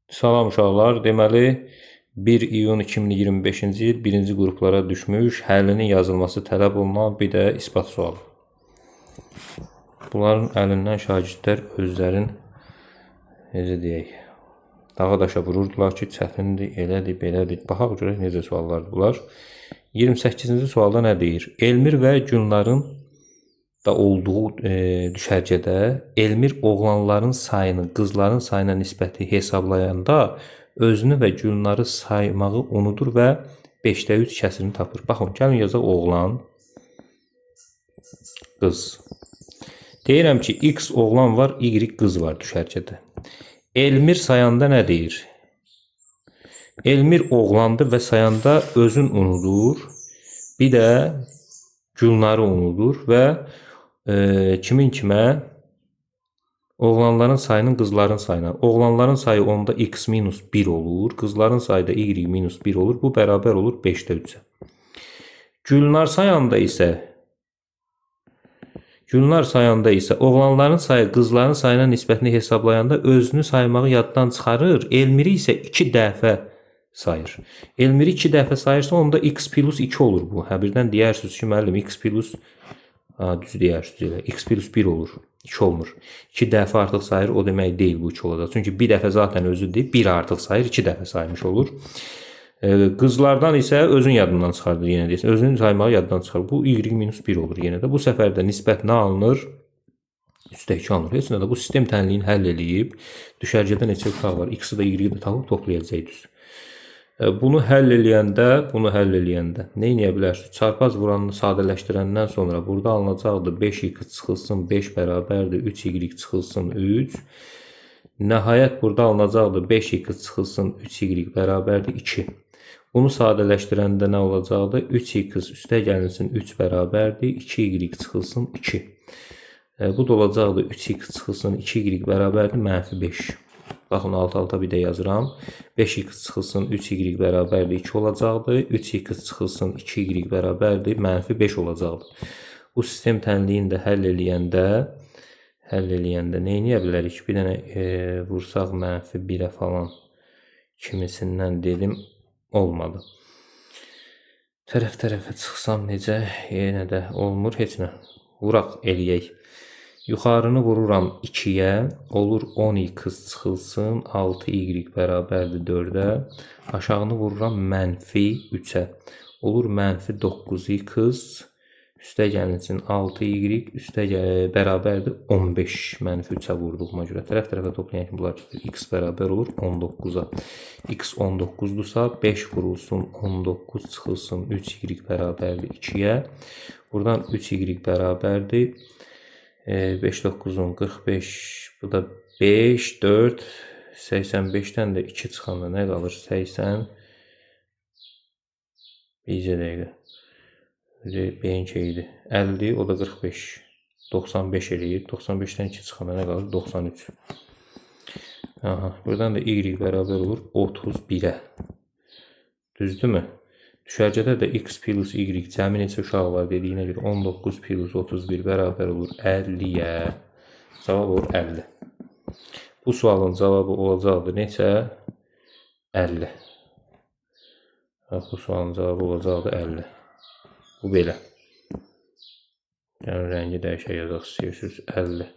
Salam uşaqlar. Deməli 1 iyun 2025-ci il birinci qruplara düşmüş, həllinin yazılması tələb olunan bir də isbat sualı. Bunların əlindən şagirdlər özlərin necə deyək, dağa daşa vururdular ki, çətindir, elədir, belədir. Baxaq görək necə suallardır bunlar. 28-ci sualda nə deyir? Elmir və Gülnarın da olduğu düşərgədə Elmir oğlanların sayını qızların sayına nisbəti hesablayanda özünü və Gülnarı saymağı unudur və 5-də 3 kəsirini tapır. Baxın, gəlin yazaq oğlan, qız. Deyirəm ki, X oğlan var, Y qız var düşərgədə. Elmir sayanda nə deyir? Elmir oğlandır və sayanda özün unudur. Bir də Gülnarı unudur və kimin kimə? Oğlanların sayının qızların sayına. Oğlanların sayı onda x minus 1 olur. Qızların sayı da y minus 1 olur. Bu bərabər olur 5-də 3-ə. Gülnar sayanda isə oğlanların sayı qızların sayına nisbətini hesablayanda özünü saymağı yaddan çıxarır. Elmiri isə 2 dəfə sayır. Elmiri 2 dəfə sayırsa onda x plus 2 olur bu. Hə, birdən deyərsiniz ki, müəllim x plus düz deyirsiniz elə. X plus 1 olur. 2 olmur. 2 dəfə artıq sayır, o demək deyil bu 2 olacaq. Çünki bir dəfə zaten özüdür. 1 artıq sayır, 2 dəfə saymış olur. Qızlardan isə özün yadından çıxardır yenə deyirsən. Özünü saymağı yaddan çıxarır. Bu y minus 1 olur yenə də. Bu səfər də nisbət nə alınır? Üstə 2 alınır. Heç nə də bu sistem tənliyini həll eləyib. Düşərgədə neçə uşaq var? X-i də y-i də tapıb toplayacaq düz. Bunu həll eləyəndə nə edə bilərsiniz? Çarpaz vuranını sadələşdirəndən sonra burada alınacaqdır 5x çıxılsın 5 bərabərdir 3y çıxılsın 3. Nəhayət burada alınacaqdır 5x çıxılsın 3y bərabərdir 2. Bunu sadələşdirəndə nə olacaqdır? 3x üstə gəlinsin 3 bərabərdir 2y çıxılsın 2. Bu da olacaqdır 3x çıxılsın 2y bərabərdir mənfi 5. Baxın, alt-alta bir də yazıram. 5x çıxılsın 3y bərabərdir 2 olacaqdır. 3x çıxılsın 2y bərabərdir mənfi 5 olacaqdır. Bu sistem tənliyini də həll eləyəndə nə edə bilərik? Bir dənə vursaq mənfi 1-ə falan kimisindən dedim, olmadı. Tərəf-tərəfə çıxsam necə? Yenə də olmur, heç nə. Vuraq eləyək. Yuxarını vururam 2-yə, olur 10x çıxılsın 6y bərabərdir 4-ə. Aşağını vururam mənfi 3-ə, olur mənfi 9x üstə gəlinsin 6y üstə bərabərdir 15 mənfi 3-ə vurduğuma görə. Tərəf-tərəfə toplayan ki, bunlar x bərabər olur 19-a. X 19-dursa 5 vurulsun 19 çıxılsın 3y bərabərdir 2-yə. Buradan 3y bərabərdir 5 9'un 45, bu da 5, 4, 85'ten de 2 çıxanda nə qalır? 80, bircə dəqiqə. Beyin şeydi. 50, o da 45. 95 eləyir. 95'ten 2 çıxanda nə qalır? 93. Aha, buradan da y bərabər olur 31'ə. Düzdürmü? Düşərgədə də x plus y cəmi neçə uşaq var dediyinə görə 19 plus 31 bərabər olur 50-yə. Cavab olur 50. Bu sualın cavabı olacaqdır neçə? 50. Bu sualın cavabı olacaqdır 50. Bu belə. Yəni rəngi dəyişək yazaq istəyirsiniz 50.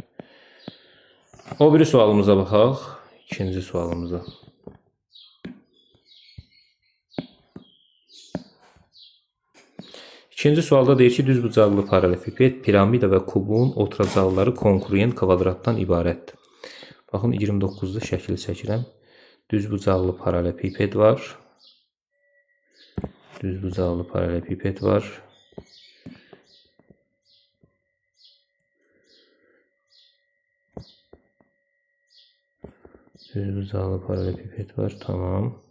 O biri sualımıza baxaq. İkinci sualımıza. İkinci sualda deyir ki, düzbucaqlı paralelipiped, piramida və kubun oturacaqları konkurent kvadratdan ibarətdir. Baxın, 29-da şəkil çəkirəm. Düzbucaqlı paralelipiped var. Düzbucaqlı paralelipiped var. Düzbucaqlı paralelipiped var, tamam.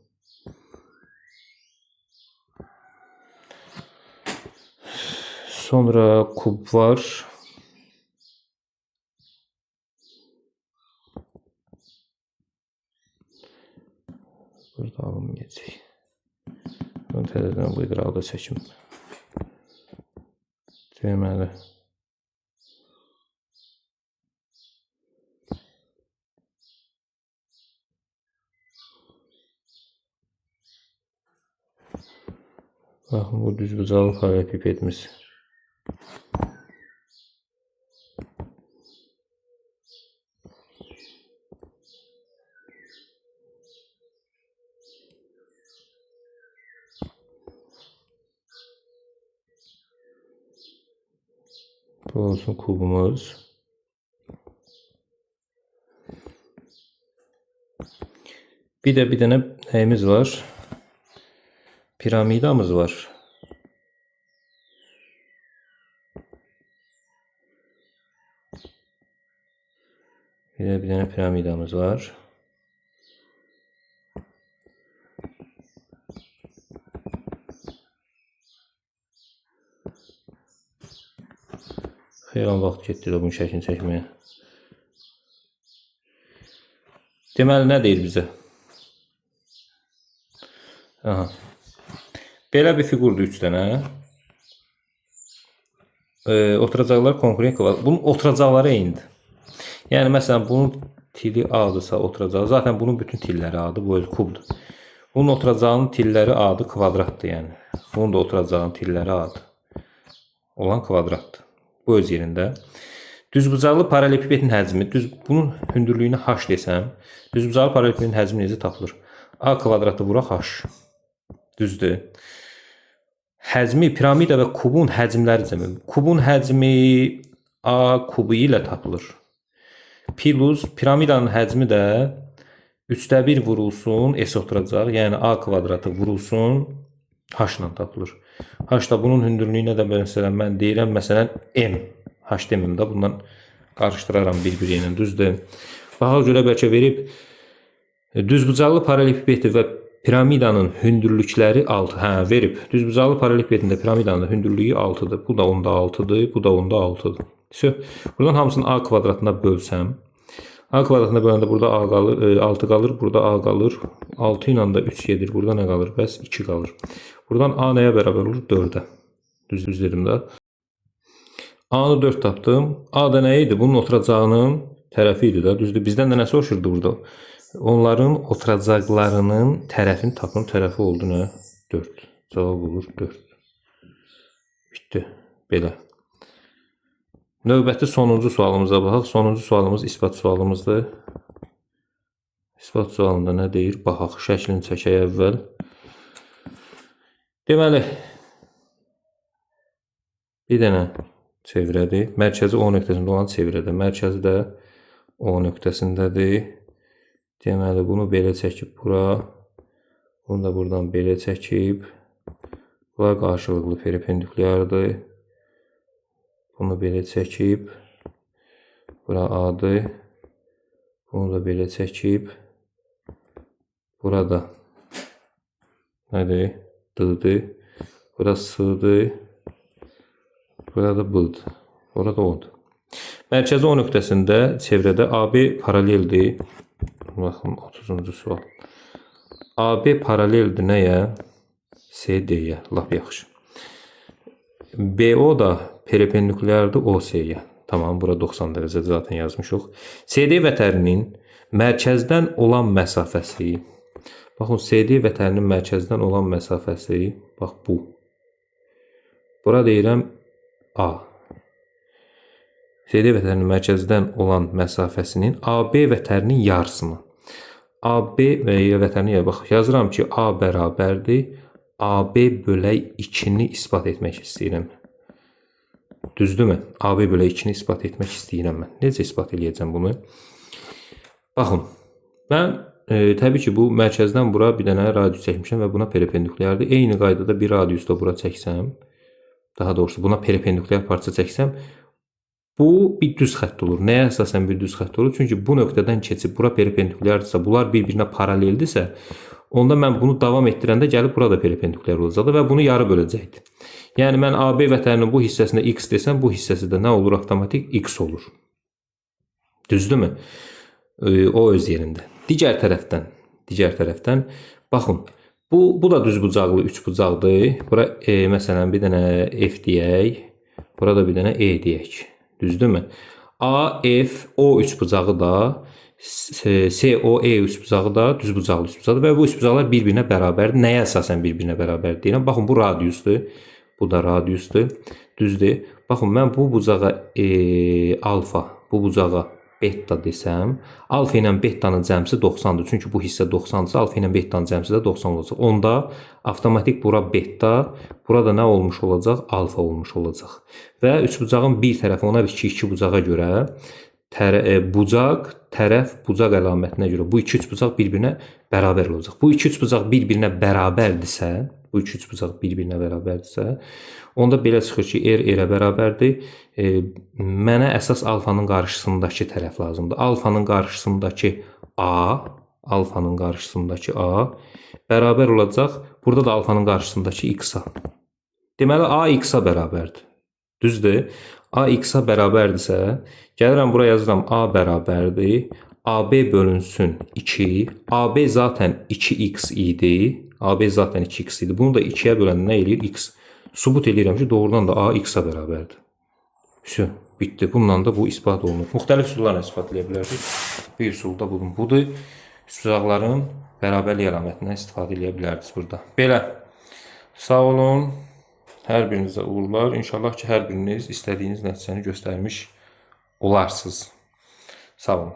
Sonra kub var. Burada alım geçecek. Ben təzədən bu idrağı çəkim. Deməli. Baxın, bu düzbucaqlı paralelepipedimiz. Bu olsun kubumuz. Bir dənə nəyimiz var? Piramidamız var. Bir dənə piramidamız var. Xeyran vaxt getdi də bunun şəklini çəkməyə. Deməli, nə deyir bizə? Aha. Belə bir figurdur 3 dənə. Oturacaqlar konkurent kvadrat. Bunun oturacaqları eynidir. Yəni, məsələn, bunun tili A-dırsa oturacağı. Zaten bunun bütün tilləri A-dır. Bu öz kubdur. Bunun oturacağının tilləri A-dır, kvadratdır yəni. Bunun da oturacağının tilləri A-dır. Olan kvadratdır. Bu öz yerində. Düzbucaqlı paralelepipedin həcmi, bunun hündürlüyünü h desəm, düzbucaqlı paralelepipedin həcmi necə tapılır? A kvadratı vura h. Düzdür. Həcmi, piramida və kubun həcmləri cəmi. Kubun həcmi A kubu ilə tapılır. Plus piramidanın həcmi də 3/1 vurulsun S oturacaq. Yəni A kvadratı vurulsun h ilə tapılır. H da bunun hündürlüyünə də məsələn mən deyirəm, məsələn M. H deməm də, bundan qarışdıraram bir-biri ilə, düzdür. Baxaq görə bəlkə verib düzbucaqlı paralelepipedi və piramidanın hündürlükləri 6. Hə, verib. Düzbucaqlı paralelepipedin də piramidanın hündürlüyü 6-dır. Bu da onda 6-dır, bu da onda 6-dır. Buradan hamısını A kvadratına bölsəm, A kvadratına böləndə burada A qalır, 6 qalır, burada A qalır. 6 ilə də 3 gedir. Burada nə qalır? Bəs 2 qalır. Buradan A nəyə bərabər olur? 4-ə. Düz dedim də. A-nı 4 tapdım. A da nə idi? Bunun oturacağının tərəfi idi də. Düzdür. Bizdən də nə soruşurdu burada? Onların oturacaqlarının tərəfini tapın. Tərəfi oldu nə? 4. Cavab olur 4. Bitdi. Belə. Növbəti sonuncu sualımıza baxaq. Sonuncu sualımız isbat sualımızdır. İsbat sualında nə deyir? Baxaq. Şəklini çəkək əvvəl. Deməli, bir dənə çevrədir. Mərkəzi O nöqtəsində olan çevrədir. Mərkəzi də O nöqtəsindədir. Deməli, bunu belə çəkib bura. Bunu da buradan belə çəkib. Bunlar qarşılıqlı perpendikulyardır. Bunu belə çəkib. Bura A-dır. Bunu da belə çəkib. Burada nədir? D-dir. Bura S-dır. Burada B-dir. Burada O-dur. Mərkəzi O nöqtəsində çevrədə AB paraleldir. Baxın, 30-cu sual. AB paraleldir nəyə? CD-yə. Lap yaxşı. BO da perpendikulyardır OC-yə. Tamam, bura 90 dərəcə zaten yazmışıq. CD vətərinin mərkəzdən olan məsafəsi. Baxın, CD vətərinin mərkəzdən olan məsafəsi. Bax, bu. Bura deyirəm A. CD vətərinin mərkəzdən olan məsafəsinin AB vətərinin yarısını. AB vətərinin yarısını. Bax, yazıram ki, A bərabərdir. AB bölək 2-ni isbat etmək istəyirəm. Düzdürmü? AB bölək 2-ni isbat etmək istəyirəm mən. Necə isbat edəcəm bunu? Baxın, mən təbii ki, bu mərkəzdən bura bir dənə radius çəkmişəm və buna perpendikulyardır. Eyni qaydada bir radius da bura çəksəm, daha doğrusu buna perpendikulyar parça çəksəm, bu bir düz xətt olur. Nəyə əsasən bir düz xətt olur? Çünki bu nöqtədən keçib bura perpendikulyardırsa, bunlar bir-birinə paraleldirsə, onda mən bunu davam etdirəndə gəlib burada perpendikulyar olacaqdır və bunu yarı böləcəkdir. Yəni, mən AB vətərinin bu hissəsinə x desəm, bu hissəsi də nə olur? Avtomatik x olur. Düzdürmü? O öz yerində. Digər tərəfdən, baxın, bu da düzbucaqlı 3 bucaqdır. Bura məsələn bir dənə F deyək, burada bir dənə E deyək. Düzdürmü? A, F, O 3 bucağı da SOE üstbucağı da düzbucaqlı üstbucaqdır və bu üstbucaqlar bir-birinə bərabərdir. Nəyə əsasən bir-birinə bərabər deyirəm? Baxın, bu radiusdur, bu da radiusdur, düzdür? Baxın, mən bu bucağa alfa, bu bucağa beta desəm, alfa ilə betanın cəmsi 90-dır. Çünki bu hissə 90-dırsa, alfa ilə betanın cəmsi də 90 olacaq. Onda avtomatik bura beta, burada nə olmuş olacaq? Alfa olmuş olacaq. Və üçbucağın bir tərəfi ona iki bucağa görə bucaq, tərəf, bucaq əlamətinə görə bu iki üçbucaq bir-birinə bərabər olacaq. Bu iki üçbucaq bir-birinə bərabərdirsə, onda belə çıxır ki, r-ə bərabərdir. Mənə əsas alfanın qarşısındakı tərəf lazımdır. Alfanın qarşısındakı A bərabər olacaq. Burada da alfanın qarşısındakı x-a. Deməli, A x-a bərabərdir. Düzdür? A x-a bərabərdirsə, gəlirəm bura yazıram A bərabərdir. AB bölünsün 2. AB zaten 2x idi. Bunu da 2-yə böləndə nə eləyir? X. Sübut edirəm ki, doğrudan da A x-a bərabərdir. Все, bitdi. Bununla da bu isbat olunur. Müxtəlif üsullarla isbat edə bilərsiniz. Bir üsul da budur. Üsbucaqların bərabərlik əlamətindən istifadə edə bilərsiniz burada. Belə. Sağ olun. Hər birinizə uğurlar. İnşallah ki, hər biriniz istədiyiniz nəticəni göstərmiş olarsınız. Sağ olun.